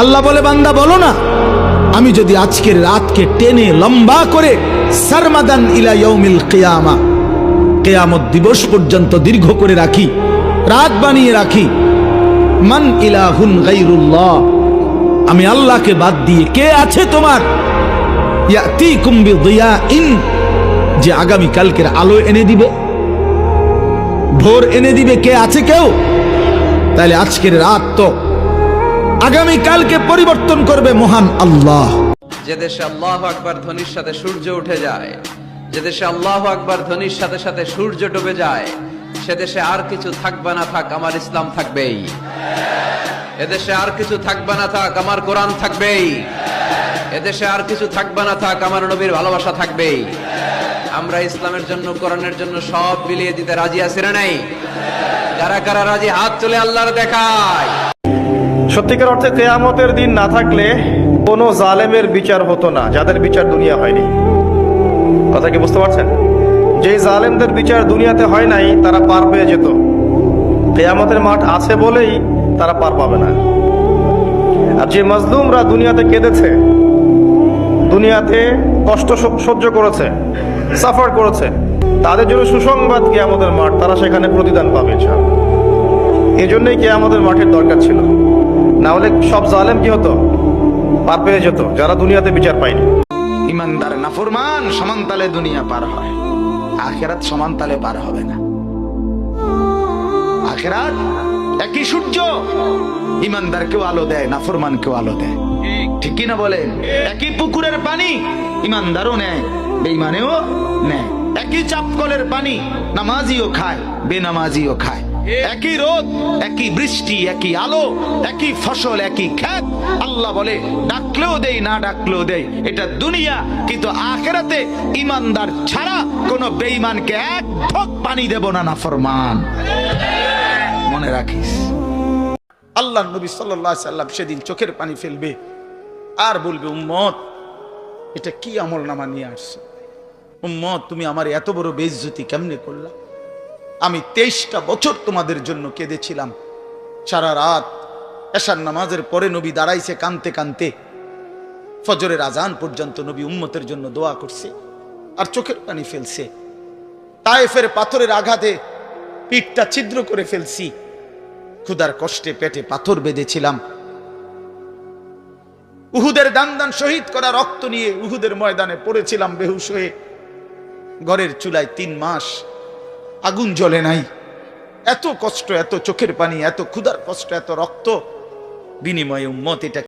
আল্লাহ বলে, বান্দা বলো না, আমি যদি আজকের রাতকে টেনে লম্বা করে সারমাদান ইলা ইয়াউমিল কিয়ামা, কিয়ামত দিবস পর্যন্ত দীর্ঘ করে রাখি, রাত বানিয়ে রাখি, মান ইলাহুন গায়রুল্লাহ, আমি আল্লাহকে বাদ দিয়ে কে আছে তোমার, ইয়াতিকুম বিদিয়াইন, যে আগামী কালকের আলো এনে দিবে, ভোর এনে দিবে, কে আছে কেউ? তাহলে আজকের রাত তো আগামী কালকে পরিবর্তন করবে মহান আল্লাহ। যে দেশে আল্লাহু আকবার ধ্বনির সাথে সূর্য উঠে যায়, যে দেশে আল্লাহু আকবার ধ্বনির সাথে সাথে সূর্য ডুবে যায়, সে দেশে আর কিছু থাকবে না থাক, আমার ইসলাম থাকবেই। এদেশে আর কিছু থাকবে না থাক, আমার কোরআন থাকবেই। এদেশে আর কিছু থাকবে না থাক, আমার নবীর ভালোবাসা থাকবেই। আমরা ইসলামের জন্য, কোরআনের জন্য সব বিলিয়ে দিতে রাজি আছি না নাই? যারা কারা রাজি হাত তুলে আল্লাহর দেখায়। সত্যিকার অর্থে কিয়ামতের দিন না থাকলে কোনো জালেমের বিচার হতো না, যাদের বিচার দুনিয়া হয়নি। কথা কি বুঝতে পারছেন? যে জালেমদের বিচার দুনিয়াতে হয় নাই, তারা পার পেয়ে যেত। কিয়ামতের মাঠ আছে বলেই তারা পার পাবে না। আর যে মাজলুমরা দুনিয়াতে কেঁদেছে, দুনিয়াতে কষ্ট সহ্য করেছে, সাফার করেছে, তাদের জন্য সুসংবাদ কিয়ামতের মাঠ, তারা সেখানে প্রতিদান পাবে ইনশাআল্লাহ। এই জন্যই কিয়ামতের মাঠের দরকার ছিল, না হলে সব জালেম কি হতো? পার পেয়ে যেত, যারা দুনিয়াতে বিচার পায়নি। ইমানদার নাফরমান সমান তালে দুনিয়া পার হয়, আখিরাত সমান তালে পার হবে না। আখিরাত একই সূর্য, ইমানদার কেউ আলো দেয়, নাফরমান কেউ আলো দেয়, ঠিক কি না বলেন? একই পুকুরের পানি, ইমানদারও নেয়, বেঈমানেও নেয়। একই চাপকলের পানি, নামাজিও খায়, বেনামাজিও খায়। একই রোদ, একই বৃষ্টি, একই আলো, একই ফসল, একই ক্ষেত। আল্লাহ বলে, ডাকলেও দেই, না ডাকলেও দেই, এটা দুনিয়া। কিন্তু আখিরাতে ইমানদার ছাড়া কোন বেঈমানকে এক ঢোক পানি দেব না, নাফরমান। মনে রাখিস। আল্লাহ নবী সাল্লাল্লাহু আলাইহি সাল্লাম সেদিন চোখের পানি ফেলবে আর বলবে, উম্মত, এটা কি আমলনামা নিয়ে আসছে? উম্মত, তুমি আমার এত বড় বেইজ্জতি কেমনে করলা? আমি 23টা বছর তোমাদের জন্য কেঁদেছিলাম। সারা রাত এশার নামাজের পরে নবী দাঁড়াইছে কানতে কানতে, ফজরের আজান পর্যন্ত নবী উম্মতের জন্য দোয়া করছে আর চোখের পানি ফেলছে। তায়েফের পাথরের আঘাতে পিঠটা ছিদ্র করে ফেলছি, ক্ষুধার কষ্টে পেটে পাথর বেঁধেছিলাম। উহুদের দান শহীদ করা রক্ত নিয়ে উহুদের ময়দানে পড়েছিলাম বেহুশ হয়ে। ঘরের চুলায় 3 মাস আগুন জ্বলে নাই। এত কষ্ট, এত চোখের পানি, এত ক্ষুধার কষ্ট, এত রক্ত, বিনিময়ে উম্মত এটা